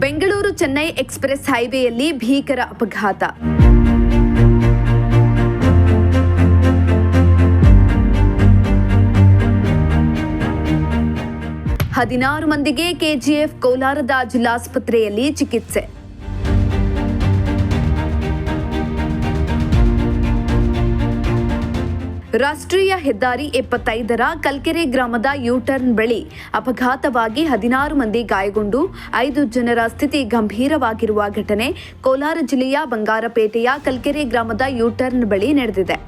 Bengaluru Chennai express ಹೈವೇಯಲ್ಲಿ ಭೀಕರ ಅಪಘಾತ. ಹದಿನಾರು ಮಂದಿಗೆ ಕೆಜಿಎಫ್ ಕೋಲಾರದ ಜಿಲ್ಲಾಸ್ಪತ್ರೆಯಲ್ಲಿ ಚಿಕಿತ್ಸೆ. ರಾಷ್ಟ್ರೀಯ ಹೆದ್ದಾರಿ 75ರ ಕಲ್ಕೆರೆ ಗ್ರಾಮದ ಯೂಟರ್ನ್ ಬಳಿ ಅಪಘಾತವಾಗಿ 16 ಮಂದಿ ಗಾಯಗೊಂಡು 5 ಜನರ ಸ್ಥಿತಿ ಗಂಭೀರವಾಗಿರುವ ಘಟನೆ ಕೋಲಾರ ಜಿಲ್ಲೆಯ ಬಂಗಾರಪೇಟೆಯ ಕಲ್ಕೆರೆ ಗ್ರಾಮದ ಯೂಟರ್ನ್ ಬಳಿ ನಡೆದಿದೆ.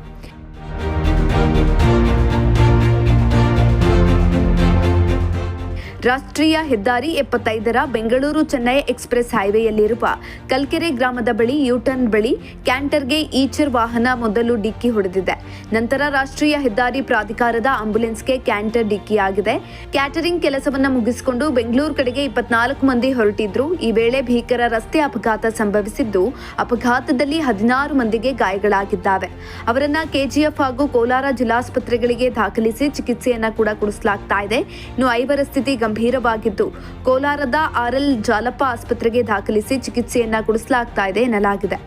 ರಾಷ್ಟ್ರೀಯ ಹೆದ್ದಾರಿ 75ರ ಬೆಂಗಳೂರು ಚೆನ್ನೈ ಎಕ್ಸ್‌ಪ್ರೆಸ್ ಹೈವೇಯಲ್ಲಿರುವ ಕಲ್ಕೆರೆ ಗ್ರಾಮದ ಬಳಿ ಯೂಟರ್ನ್ ಬಳಿ ಕ್ಯಾಂಟರ್ಗೆ ಈಚರ್ ವಾಹನ ಮೊದಲು ಡಿಕ್ಕಿ ಹೊಡೆದಿದೆ. ನಂತರ ರಾಷ್ಟ್ರೀಯ ಹೆದ್ದಾರಿ ಪ್ರಾಧಿಕಾರದ ಆಂಬ್ಯುಲೆನ್ಸ್ಗೆ ಕ್ಯಾಂಟರ್ ಡಿಕ್ಕಿಯಾಗಿದೆ. ಕ್ಯಾಟರಿಂಗ್ ಕೆಲಸವನ್ನು ಮುಗಿಸಿಕೊಂಡು ಬೆಂಗಳೂರು ಕಡೆಗೆ 24 ಮಂದಿ ಹೊರಟಿದ್ರು. ಈ ವೇಳೆ ಭೀಕರ ರಸ್ತೆ ಅಪಘಾತ ಸಂಭವಿಸಿದ್ದು, ಅಪಘಾತದಲ್ಲಿ 16 ಮಂದಿಗೆ ಗಾಯಗಳಾಗಿದ್ದಾವೆ. ಅವರನ್ನ ಕೆಜಿಎಫ್ ಹಾಗೂ ಕೋಲಾರ ಜಿಲ್ಲಾಸ್ಪತ್ರೆಗಳಿಗೆ ದಾಖಲಿಸಿ ಚಿಕಿತ್ಸೆಯನ್ನ ಕೂಡ ಕೊಡಿಸಲಾಗ್ತಾ ಇದೆ. ಇನ್ನು 5ರ ಸ್ಥಿತಿ ಗಂಭೀರವಾಗಿದ್ದು, ಕೋಲಾರದ ಆರ್ಎಲ್ ಜಾಲಪ್ಪ ಆಸ್ಪತ್ರೆಗೆ ದಾಖಲಿಸಿ ಚಿಕಿತ್ಸೆಯನ್ನ ಕೊಡಿಸಲಾಗ್ತಾ ಇದೆ ಎನ್ನಲಾಗಿದೆ.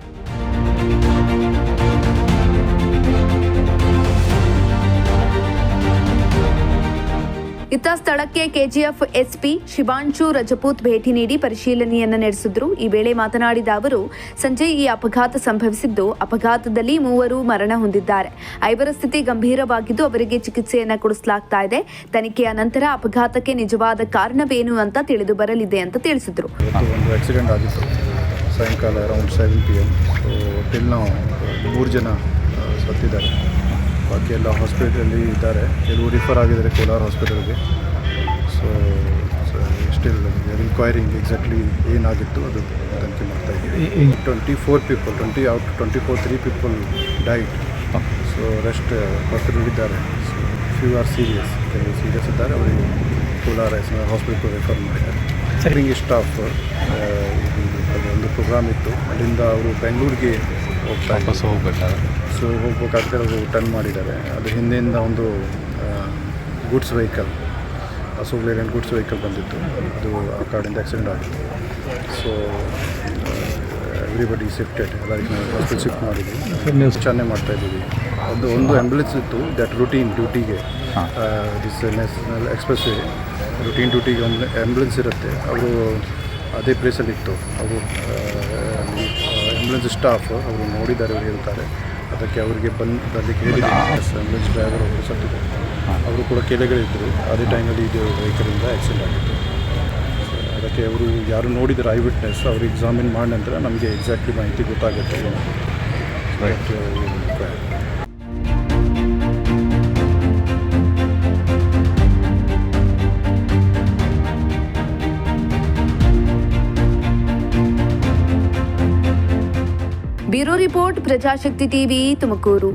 ಇತ್ತ ಸ್ಥಳಕ್ಕೆ ಕೆಜಿಎಫ್ ಎಸ್ಪಿ ಶಿವಾಂಶು ರಜಪೂತ್ ಭೇಟಿ ನೀಡಿ ಪರಿಶೀಲನೆಯನ್ನ ನಡೆಸಿದ್ರು. ಈ ವೇಳೆ ಮಾತನಾಡಿದ ಅವರು, ಸಂಜೆ ಈ ಅಪಘಾತ ಸಂಭವಿಸಿದ್ದು, ಅಪಘಾತದಲ್ಲಿ 3 ಮರಣ ಹೊಂದಿದ್ದಾರೆ. 5ರ ಸ್ಥಿತಿ ಗಂಭೀರವಾಗಿದ್ದು, ಅವರಿಗೆ ಚಿಕಿತ್ಸೆಯನ್ನ ಕೊಡಿಸಲಾಗ್ತಾ ಇದೆ. ತನಿಖೆಯ ನಂತರ ಅಪಘಾತಕ್ಕೆ ನಿಜವಾದ ಕಾರಣವೇನು ಅಂತ ತಿಳಿದು ಬರಲಿದೆ ಅಂತ ತಿಳಿಸಿದ್ರು. ಒಂದು ಆಕ್ಸಿಡೆಂಟ್ ಆಗಿತ್ತು ಸಾಯಂಕಾಲ ಅರೌಂಡ್ 7 PM. ಟಿಲ್ ನಾವು 3 ಜನ ಸತ್ತಿದ್ದಾರೆ. ಬಾಕಿ ಎಲ್ಲ ಹಾಸ್ಪಿಟಲಲ್ಲಿ ಇದ್ದಾರೆ. ಕೆಲವು ರಿಫರ್ ಆಗಿದ್ದಾರೆ ಕೋಲಾರ ಹಾಸ್ಪಿಟಲ್ಗೆ. ಸೊ ಸ್ಟಿಲ್ ರಿಕ್ವೈರಿಂಗ್ ಎಕ್ಸಾಕ್ಟ್ಲಿ ಏನಾಗಿತ್ತು ಅದು ತನಿಖೆ ಮಾಡ್ತಾ ಇದ್ದೀವಿ. 24 people 3 people died. So rest ಹೊರಟಿದ್ದಾರೆ. ಸೊ ಫ್ಯೂ ಆರ್ ಸೀರಿಯಸ್, ಕೆಲವು ಸೀರಿಯಸ್ ಇದ್ದಾರೆ. ಅವರಿಗೆ ಕೋಲಾರ ಹಾಸ್ಪಿಟಲ್ ರೆಫರ್ ಮಾಡಿದ್ದಾರೆ. ಕ್ಯಾಟರಿಂಗ್ ಸ್ಟಾಫ್ ಒಂದು ಪ್ರೋಗ್ರಾಮ್ ಇತ್ತು, ಅಲ್ಲಿಂದ ಅವರು ಬೆಂಗಳೂರಿಗೆ ಹೋಗಬೇಕಾದ್ರೆ ಅವರು ಟರ್ನ್ ಮಾಡಿದ್ದಾರೆ. ಅದು ಹಿಂದೆಯಿಂದ ಒಂದು goods vehicle, Ashok Leyland goods vehicle ಬಂದಿತ್ತು. ಅದು ಆ ಕಾಡಿಂದ ಆಕ್ಸಿಡೆಂಟ್ ಆಗಿತ್ತು. ಸೊ ಎವ್ರಿಬಡಿ ಶಿಫ್ಟೆಡ್, ಎಲ್ಲರಿಗೆ ನಾವು ಹಾಸ್ಪಿಟಲ್ ಶಿಫ್ಟ್ ಮಾಡಿದ್ವಿ. ವಿಚಾರಣೆ ಮಾಡ್ತಾಯಿದ್ದೀವಿ. ಒಂದು ಆ್ಯಂಬುಲೆನ್ಸ್ ಇತ್ತು ದಟ್ ರೂಟೀನ್ ಡ್ಯೂಟಿಗೆ, this national express way routine ಡ್ಯೂಟಿಗೆ ಒಂದು ಆ್ಯಂಬುಲೆನ್ಸ್ ಇರುತ್ತೆ. ಅವರು ಅದೇ ಪ್ಲೇಸಲ್ಲಿ ಇತ್ತು. ಅವರು ಆ್ಯಂಬುಲೆನ್ಸ್ ಸ್ಟಾಫ್ ಅವರು ನೋಡಿದ್ದಾರೆ, ಅವರು ಹೇಳ್ತಾರೆ. ಅದಕ್ಕೆ ಅವರಿಗೆ ಬರಲಿಕ್ಕೆ ಹೇಳಿದ್ದಾರೆ. ಆ್ಯಂಬುಲೆನ್ಸ್ ಡ್ರೈವರ್ ಅವರು ಸತ್ತಿದ್ದಾರೆ. ಅವರು ಕೂಡ ಕೆಳಗಡೆ ಅದೇ ಟೈಮಲ್ಲಿ ಇದು ವೆಹಿಕಲಿಂದ ಆಕ್ಸಿಡೆಂಟ್ ಆಗಿತ್ತು. ಅದಕ್ಕೆ ಅವರು ಯಾರು ನೋಡಿದ್ದಾರೆ ಐ ವಿಟ್ನೆಸ್, ಅವರು ಎಕ್ಸಾಮಿನ್ ಮಾಡಿದ ನಂತರ ನಮಗೆ ಎಕ್ಸಾಕ್ಟ್ಲಿ ಮಾಹಿತಿ ಗೊತ್ತಾಗುತ್ತೆ. Bureau report, Prajashakti TV, Tumakuru.